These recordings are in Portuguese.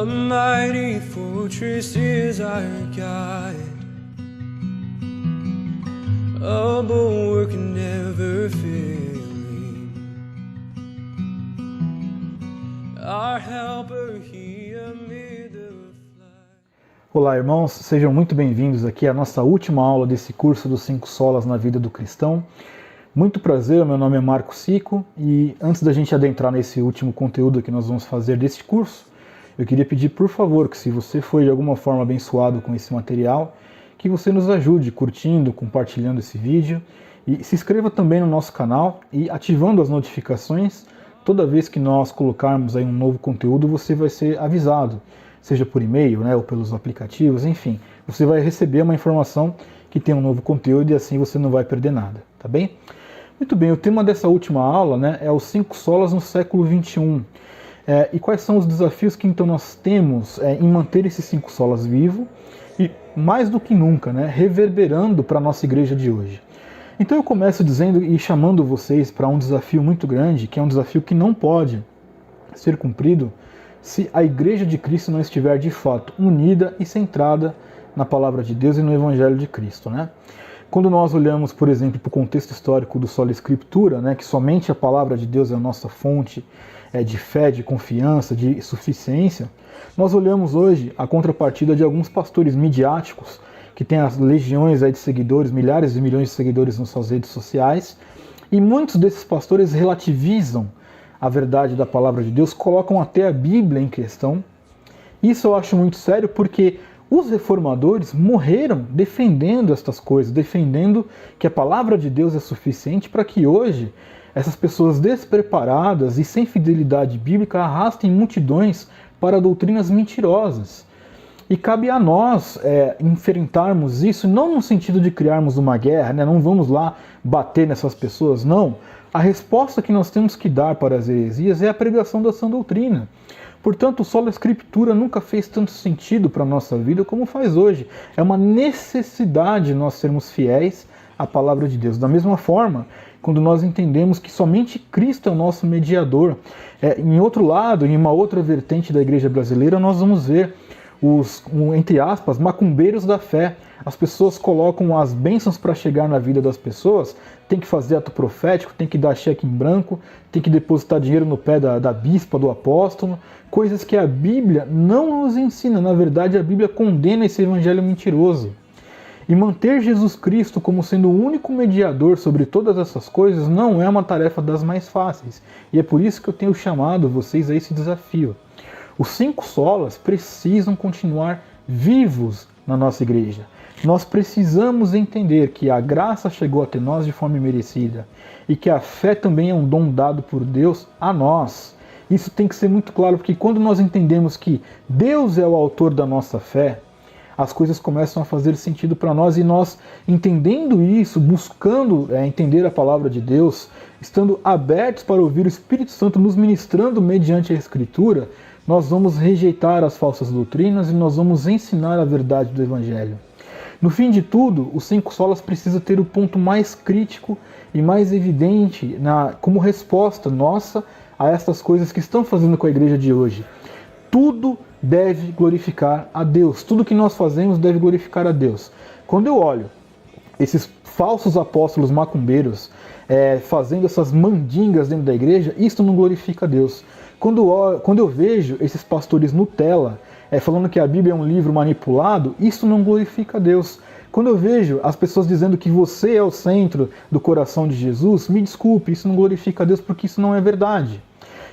A mighty fortress is our God, a bulwark never failing, our helper he amid the flight. Olá, irmãos, sejam muito bem-vindos aqui à nossa última aula desse curso dos 5 solas na vida do cristão. Muito prazer, meu nome é Marco Sico e antes da gente adentrar nesse último conteúdo que nós vamos fazer deste curso, eu queria pedir, por favor, que se você foi de alguma forma abençoado com esse material, que você nos ajude curtindo, compartilhando esse vídeo e se inscreva também no nosso canal e ativando as notificações. Toda vez que nós colocarmos aí um novo conteúdo, você vai ser avisado, seja por e-mail, né, ou pelos aplicativos, enfim. Você vai receber uma informação que tem um novo conteúdo e assim você não vai perder nada, tá bem? Muito bem, o tema dessa última aula, né, é os 5 solas no século XXI. E quais são os desafios que então nós temos em manter esses 5 solas vivos e, mais do que nunca, né, reverberando para a nossa igreja de hoje. Então eu começo dizendo e chamando vocês para um desafio muito grande, que é um desafio que não pode ser cumprido se a igreja de Cristo não estiver de fato unida e centrada na palavra de Deus e no Evangelho de Cristo, né? Quando nós olhamos, por exemplo, para o contexto histórico do Sola Escritura, né, que somente a palavra de Deus é a nossa fonte de fé, de confiança, de suficiência, nós olhamos hoje a contrapartida de alguns pastores midiáticos, que têm as legiões de seguidores, milhares de milhões de seguidores nas suas redes sociais, e muitos desses pastores relativizam a verdade da palavra de Deus, colocam até a Bíblia em questão. Isso eu acho muito sério porque os reformadores morreram defendendo estas coisas, defendendo que a palavra de Deus é suficiente para que hoje essas pessoas despreparadas e sem fidelidade bíblica arrastem multidões para doutrinas mentirosas. E cabe a nós enfrentarmos isso, não no sentido de criarmos uma guerra, né? Não vamos lá bater nessas pessoas, não. A resposta que nós temos que dar para as heresias é a pregação da sã doutrina. Portanto, o Sola Escritura nunca fez tanto sentido para a nossa vida como faz hoje. É uma necessidade nós sermos fiéis à palavra de Deus. Da mesma forma, quando nós entendemos que somente Cristo é o nosso mediador. Em outro lado, em uma outra vertente da igreja brasileira, nós vamos ver os, entre aspas, macumbeiros da fé. As pessoas colocam as bênçãos para chegar na vida das pessoas, tem que fazer ato profético, tem que dar cheque em branco, tem que depositar dinheiro no pé da bispa, do apóstolo, coisas que a Bíblia não nos ensina. Na verdade, a Bíblia condena esse evangelho mentiroso. E manter Jesus Cristo como sendo o único mediador sobre todas essas coisas não é uma tarefa das mais fáceis. E é por isso que eu tenho chamado vocês a esse desafio. Os 5 solas precisam continuar vivos na nossa igreja. Nós precisamos entender que a graça chegou até nós de forma imerecida e que a fé também é um dom dado por Deus a nós. Isso tem que ser muito claro, porque quando nós entendemos que Deus é o autor da nossa fé, as coisas começam a fazer sentido para nós e nós, entendendo isso, buscando entender a palavra de Deus, estando abertos para ouvir o Espírito Santo nos ministrando mediante a Escritura, nós vamos rejeitar as falsas doutrinas e nós vamos ensinar a verdade do Evangelho. No fim de tudo, os 5 solas precisa ter o ponto mais crítico e mais evidente como resposta nossa a estas coisas que estão fazendo com a igreja de hoje. Tudo deve glorificar a Deus. Tudo que nós fazemos deve glorificar a Deus. Quando eu olho esses falsos apóstolos macumbeiros fazendo essas mandingas dentro da igreja, isso não glorifica a Deus. Quando eu vejo esses pastores Nutella falando que a Bíblia é um livro manipulado, isso não glorifica a Deus. Quando eu vejo as pessoas dizendo que você é o centro do coração de Jesus, me desculpe, isso não glorifica a Deus porque isso não é verdade.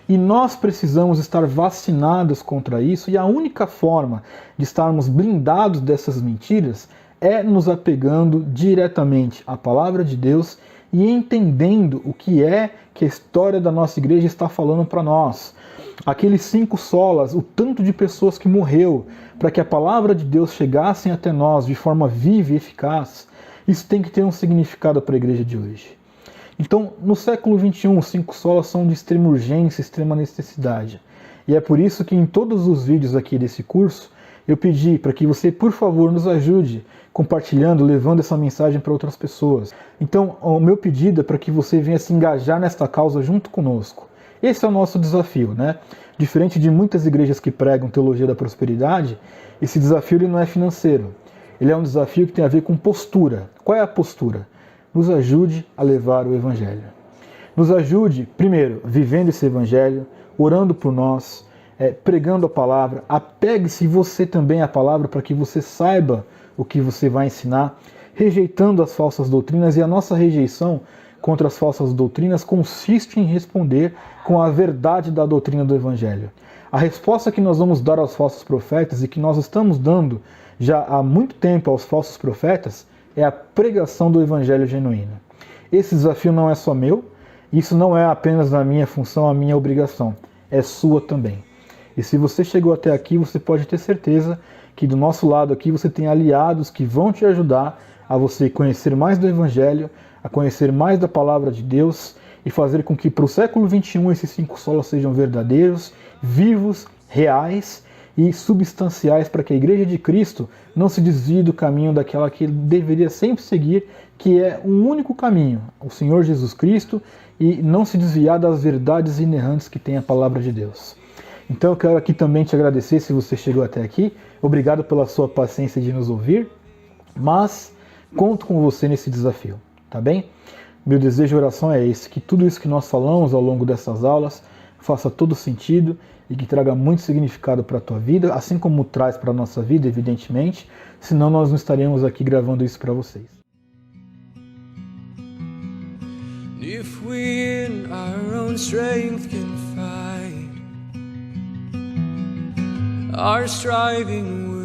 E nós precisamos estar vacinados contra isso, e a única forma de estarmos blindados dessas mentiras é nos apegando diretamente à palavra de Deus e entendendo o que é que a história da nossa igreja está falando para nós. Aqueles 5 solas, o tanto de pessoas que morreu para que a palavra de Deus chegasse até nós de forma viva e eficaz, isso tem que ter um significado para a igreja de hoje. Então, no século XXI, os 5 solas são de extrema urgência, extrema necessidade. E é por isso que em todos os vídeos aqui desse curso, eu pedi para que você, por favor, nos ajude compartilhando, levando essa mensagem para outras pessoas. Então, o meu pedido é para que você venha se engajar nesta causa junto conosco. Esse é o nosso desafio, né? Diferente de muitas igrejas que pregam teologia da prosperidade, esse desafio ele não é financeiro. Ele é um desafio que tem a ver com postura. Qual é a postura? Nos ajude a levar o Evangelho. Nos ajude, primeiro, vivendo esse Evangelho, orando por nós, pregando a palavra. Apegue-se você também à palavra para que você saiba o que você vai ensinar, rejeitando as falsas doutrinas. E a nossa rejeição contra as falsas doutrinas consiste em responder com a verdade da doutrina do Evangelho. A resposta que nós vamos dar aos falsos profetas e que nós estamos dando já há muito tempo aos falsos profetas é a pregação do Evangelho genuíno. Esse desafio não é só meu, isso não é apenas a minha função, a minha obrigação, é sua também. E se você chegou até aqui, você pode ter certeza que do nosso lado aqui você tem aliados que vão te ajudar a você conhecer mais do Evangelho, a conhecer mais da Palavra de Deus e fazer com que para o século XXI esses 5 solas sejam verdadeiros, vivos, reais e substanciais para que a Igreja de Cristo não se desvie do caminho daquela que deveria sempre seguir, que é um único caminho, o Senhor Jesus Cristo, e não se desviar das verdades inerrantes que tem a Palavra de Deus. Então eu quero aqui também te agradecer se você chegou até aqui. Obrigado pela sua paciência de nos ouvir, mas conto com você nesse desafio, tá bem? Meu desejo e oração é esse, que tudo isso que nós falamos ao longo dessas aulas faça todo sentido e que traga muito significado para a tua vida, assim como traz para a nossa vida, evidentemente, senão nós não estaremos aqui gravando isso para vocês. If we in our own strength can fight, our striving